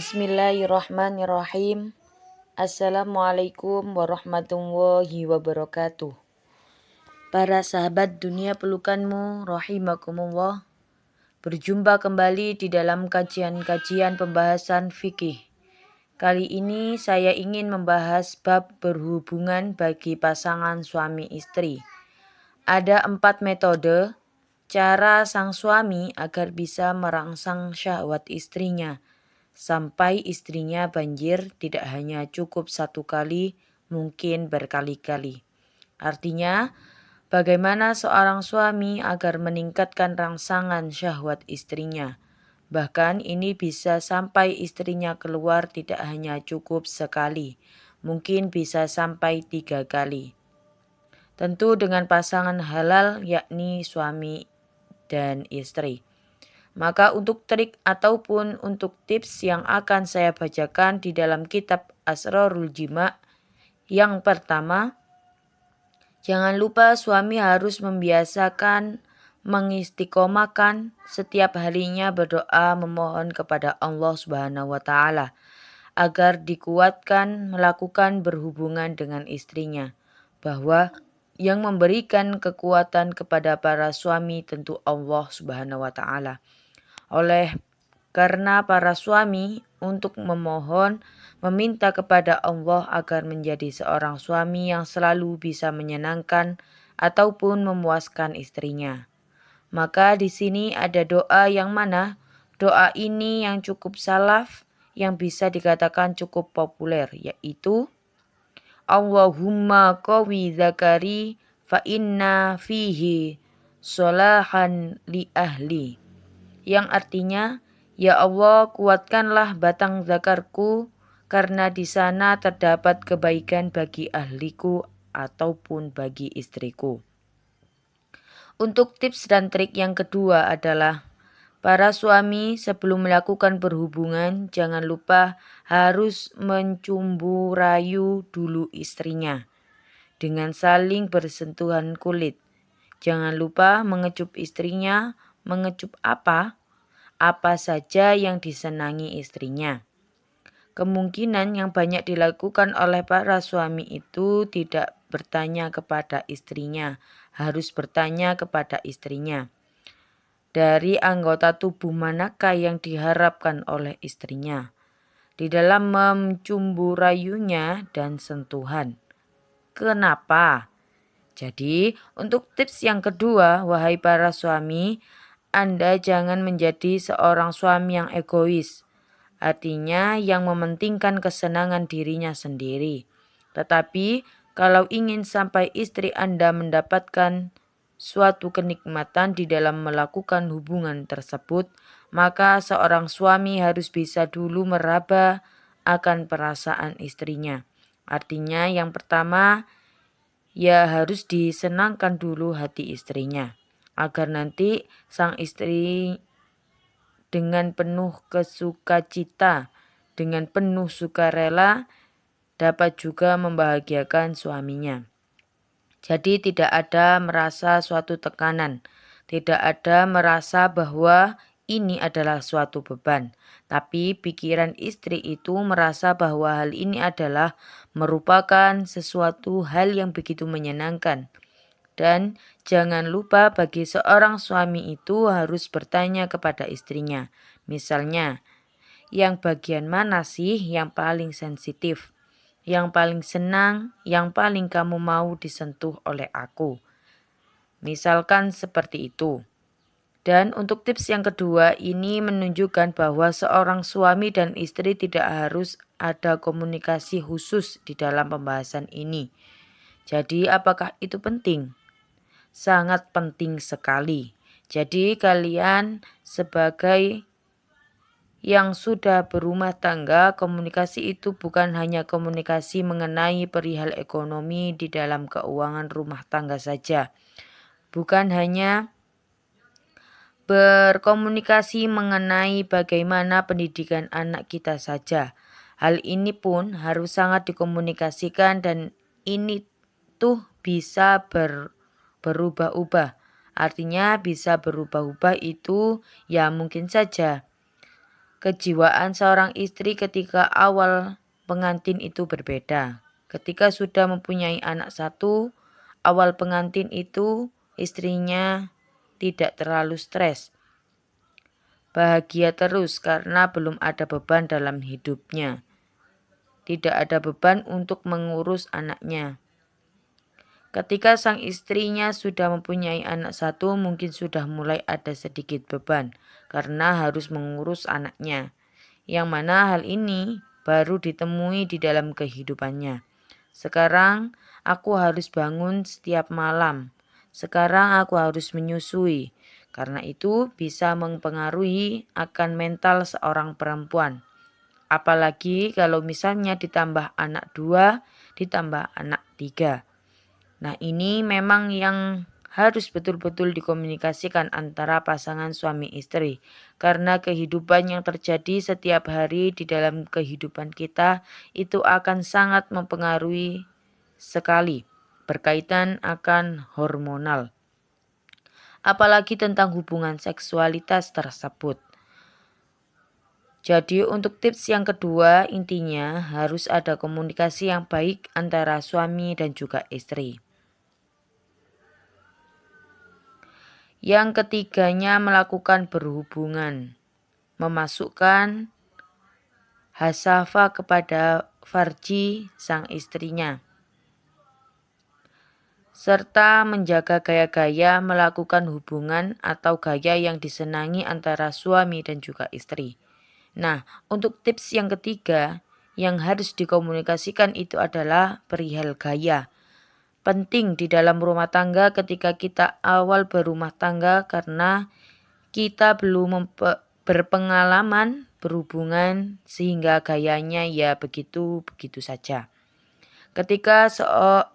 Bismillahirrahmanirrahim. Assalamualaikum warahmatullahi wabarakatuh. Para sahabat dunia pelukanmu, rahimakumullah. Berjumpa kembali di dalam kajian-kajian pembahasan fikih. Kali ini saya ingin membahas bab berhubungan bagi pasangan suami istri. Ada 4 metode cara sang suami agar bisa merangsang syahwat istrinya sampai istrinya banjir, tidak hanya cukup 1 kali, mungkin berkali-kali. Artinya, bagaimana seorang suami agar meningkatkan rangsangan syahwat istrinya. Bahkan ini bisa sampai istrinya keluar tidak hanya cukup sekali, mungkin bisa sampai 3 kali. Tentu dengan pasangan halal, yakni suami dan istri. Maka untuk trik ataupun untuk tips yang akan saya bacakan di dalam kitab Asrarul Jima. Yang pertama, jangan lupa suami harus membiasakan mengistiqomahkan setiap harinya berdoa memohon kepada Allah Subhanahu wa taala agar dikuatkan melakukan berhubungan dengan istrinya, bahwa yang memberikan kekuatan kepada para suami tentu Allah Subhanahu wa taala. Karena para suami untuk memohon, meminta kepada Allah agar menjadi seorang suami yang selalu bisa menyenangkan ataupun memuaskan istrinya. Maka di sini ada doa yang mana doa ini yang cukup salaf, yang bisa dikatakan cukup populer, yaitu Allahumma qawi zakari fa inna fihi solahan li ahli. Yang artinya, ya Allah, kuatkanlah batang zakarku karena di sana terdapat kebaikan bagi ahliku ataupun bagi istriku. Untuk tips dan trik yang kedua adalah para suami sebelum melakukan berhubungan jangan lupa harus mencumbu rayu dulu istrinya dengan saling bersentuhan kulit. Jangan lupa mengecup istrinya. Mengecup apa? Apa saja yang disenangi istrinya. Kemungkinan yang banyak dilakukan oleh para suami itu tidak bertanya kepada istrinya, harus bertanya kepada istrinya. Dari anggota tubuh manakah yang diharapkan oleh istrinya di dalam mencumbu rayunya dan sentuhan. Kenapa? Jadi, untuk tips yang kedua, wahai para suami, Anda jangan menjadi seorang suami yang egois. Artinya yang mementingkan kesenangan dirinya sendiri. Tetapi kalau ingin sampai istri Anda mendapatkan suatu kenikmatan di dalam melakukan hubungan tersebut, maka seorang suami harus bisa dulu meraba akan perasaan istrinya. Artinya yang pertama, ya harus disenangkan dulu hati istrinya, agar nanti sang istri dengan penuh kesukacita, dengan penuh sukarela dapat juga membahagiakan suaminya. Jadi tidak ada merasa suatu tekanan, tidak ada merasa bahwa ini adalah suatu beban. Tapi pikiran istri itu merasa bahwa hal ini adalah merupakan sesuatu hal yang begitu menyenangkan. Dan jangan lupa bagi seorang suami itu harus bertanya kepada istrinya. Misalnya, yang bagian mana sih yang paling sensitif? Yang paling senang, yang paling kamu mau disentuh oleh aku? Misalkan seperti itu. Dan untuk tips yang kedua, ini menunjukkan bahwa seorang suami dan istri tidak harus ada komunikasi khusus di dalam pembahasan ini. Jadi apakah itu penting? Sangat penting sekali. Jadi kalian sebagai yang sudah berumah tangga, komunikasi itu bukan hanya komunikasi mengenai perihal ekonomi di dalam keuangan rumah tangga saja. Bukan hanya berkomunikasi mengenai bagaimana pendidikan anak kita saja. Hal ini pun harus sangat dikomunikasikan dan ini tuh bisa berubah-ubah. Artinya bisa berubah-ubah itu ya mungkin saja Kejiwaan seorang istri ketika awal pengantin itu berbeda. Ketika sudah mempunyai anak satu, awal pengantin itu istrinya tidak terlalu stres, bahagia terus karena belum ada beban dalam hidupnya. Tidak ada beban untuk mengurus anaknya. Ketika sang istrinya sudah mempunyai anak satu, mungkin sudah mulai ada sedikit beban karena harus mengurus anaknya. Yang mana hal ini baru ditemui di dalam kehidupannya. Sekarang aku harus bangun setiap malam. Sekarang aku harus menyusui. Karena itu bisa mempengaruhi akan mental seorang perempuan. Apalagi kalau misalnya ditambah anak 2, ditambah anak 3. Nah, ini memang yang harus betul-betul dikomunikasikan antara pasangan suami istri. Karena kehidupan yang terjadi setiap hari di dalam kehidupan kita itu akan sangat mempengaruhi sekali berkaitan akan hormonal. Apalagi tentang hubungan seksualitas tersebut. Jadi untuk tips yang kedua, intinya harus ada komunikasi yang baik antara suami dan juga istri. Yang ketiganya melakukan berhubungan, memasukkan hasafa kepada farji sang istrinya, serta menjaga gaya-gaya melakukan hubungan atau gaya yang disenangi antara suami dan juga istri. Nah, untuk tips yang ketiga yang harus dikomunikasikan itu adalah perihal gaya. Penting di dalam rumah tangga ketika kita awal berumah tangga karena kita belum berpengalaman berhubungan sehingga gayanya ya begitu-begitu saja. Ketika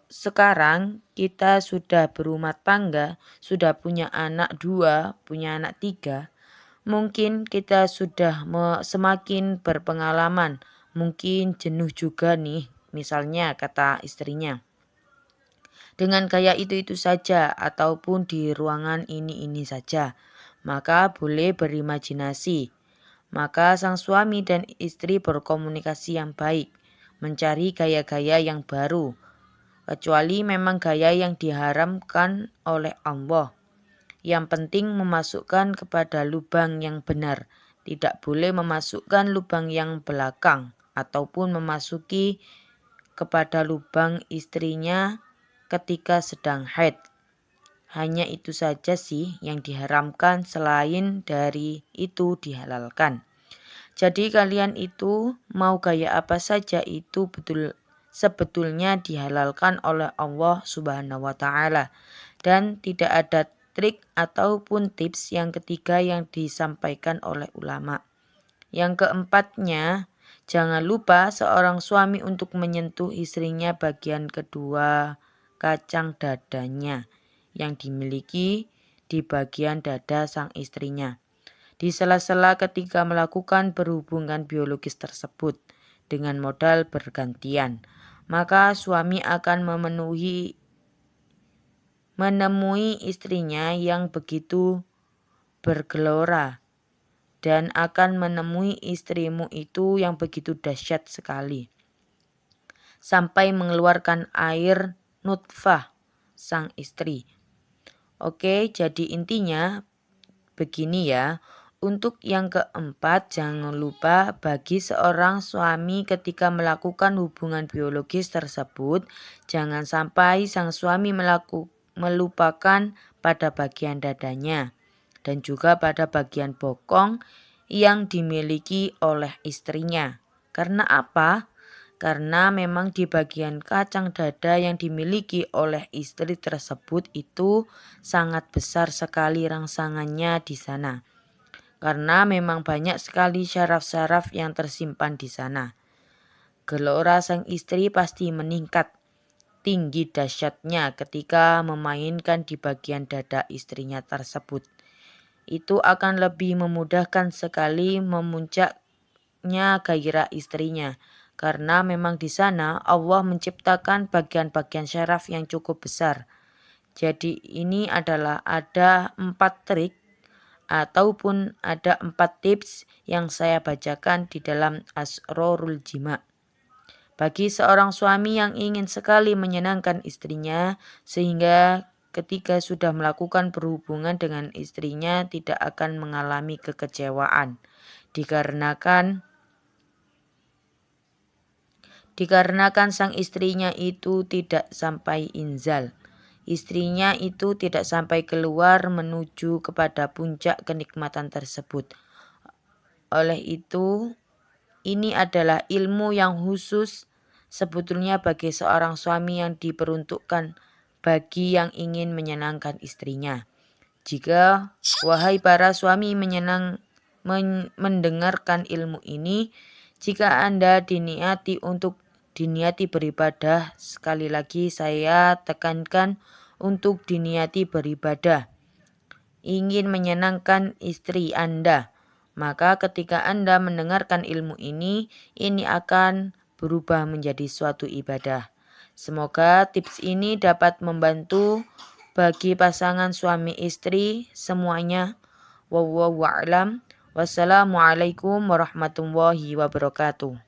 sekarang kita sudah berumah tangga, sudah punya anak 2, punya anak 3, mungkin kita sudah semakin berpengalaman, mungkin jenuh juga nih, misalnya kata istrinya. Dengan gaya itu saja ataupun di ruangan ini saja, maka boleh berimajinasi. Maka sang suami dan istri berkomunikasi yang baik, mencari gaya-gaya yang baru, kecuali memang gaya yang diharamkan oleh Allah. Yang penting memasukkan kepada lubang yang benar, tidak boleh memasukkan lubang yang belakang ataupun memasuki kepada lubang istrinya ketika sedang haid. Hanya itu saja sih yang diharamkan, selain dari itu dihalalkan. Jadi kalian itu mau gaya apa saja itu sebetulnya dihalalkan oleh Allah Subhanahu wa taala, dan tidak ada trik ataupun tips yang ketiga yang disampaikan oleh ulama. Yang keempatnya, jangan lupa seorang suami untuk menyentuh istrinya bagian kedua kacang dadanya yang dimiliki di bagian dada sang istrinya, di sela-sela ketika melakukan berhubungan biologis tersebut dengan modal bergantian. Maka suami akan menemui istrinya yang begitu bergelora, dan akan menemui istrimu itu yang begitu dahsyat sekali, sampai mengeluarkan air nutfah sang istri. Oke, jadi intinya begini ya. Untuk yang keempat, jangan lupa bagi seorang suami ketika melakukan hubungan biologis tersebut, jangan sampai sang suami melupakan pada bagian dadanya dan juga pada bagian bokong yang dimiliki oleh istrinya. Karena apa? Karena memang di bagian kacang dada yang dimiliki oleh istri tersebut itu sangat besar sekali rangsangannya di sana. Karena memang banyak sekali syaraf-syaraf yang tersimpan di sana. Gelora sang istri pasti meningkat tinggi dahsyatnya ketika memainkan di bagian dada istrinya tersebut. Itu akan lebih memudahkan sekali memuncaknya gairah istrinya. Karena memang di sana Allah menciptakan bagian-bagian syaraf yang cukup besar. Jadi ini adalah ada 4 trik ataupun ada 4 tips yang saya bacakan di dalam Asrorul Jima. Bagi seorang suami yang ingin sekali menyenangkan istrinya sehingga ketika sudah melakukan berhubungan dengan istrinya tidak akan mengalami kekecewaan dikarenakan sang istrinya itu tidak sampai inzal. Istrinya itu tidak sampai keluar menuju kepada puncak kenikmatan tersebut. Oleh itu, ini adalah ilmu yang khusus sebetulnya bagi seorang suami yang diperuntukkan bagi yang ingin menyenangkan istrinya. Jika, wahai para suami mendengarkan ilmu ini, jika Anda diniati beribadah, sekali lagi saya tekankan untuk diniati beribadah, ingin menyenangkan istri Anda, maka ketika Anda mendengarkan ilmu ini akan berubah menjadi suatu ibadah. Semoga tips ini dapat membantu bagi pasangan suami istri semuanya. Wallahu a'lam. Wassalamualaikum warahmatullahi wabarakatuh.